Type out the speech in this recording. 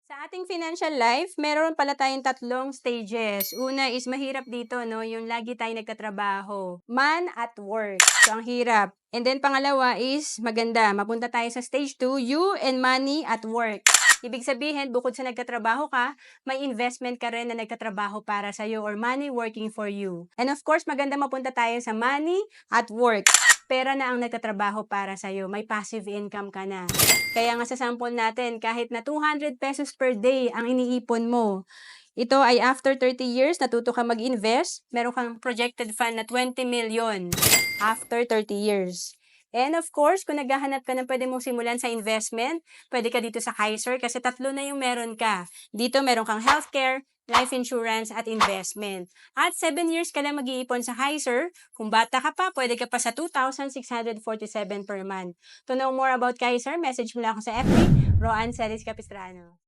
Sa ating financial life, meron pala tayong tatlong stages. Una is mahirap dito, no? Yung lagi tayong nagtatrabaho. Man at work. So, ang hirap. And then, pangalawa is maganda. Mapunta tayo sa stage 2, you and money at work. Ibig sabihin, bukod sa nagtatrabaho ka, may investment ka rin na nagtatrabaho para sa'yo or money working for you. And of course, maganda mapunta tayo sa money at work. Pera na ang nagtatrabaho para sa'yo. May passive income ka na. Kaya nga sa sample natin, kahit na 200 pesos per day ang iniipon mo, ito ay after 30 years, natuto ka mag-invest, meron kang projected fund na 20 million after 30 years. And of course, kung naghahanap ka ng pwede mong simulan sa investment, pwede ka dito sa Kaiser kasi tatlo na yung meron ka. Dito meron kang healthcare, life insurance, at investment. At 7 years ka lang mag-iipon sa Kaiser. Kung bata ka pa, pwede ka pa sa 2,647 per month. To know more about Kaiser, message mo lang ako sa FB, Roan Celis Capistrano.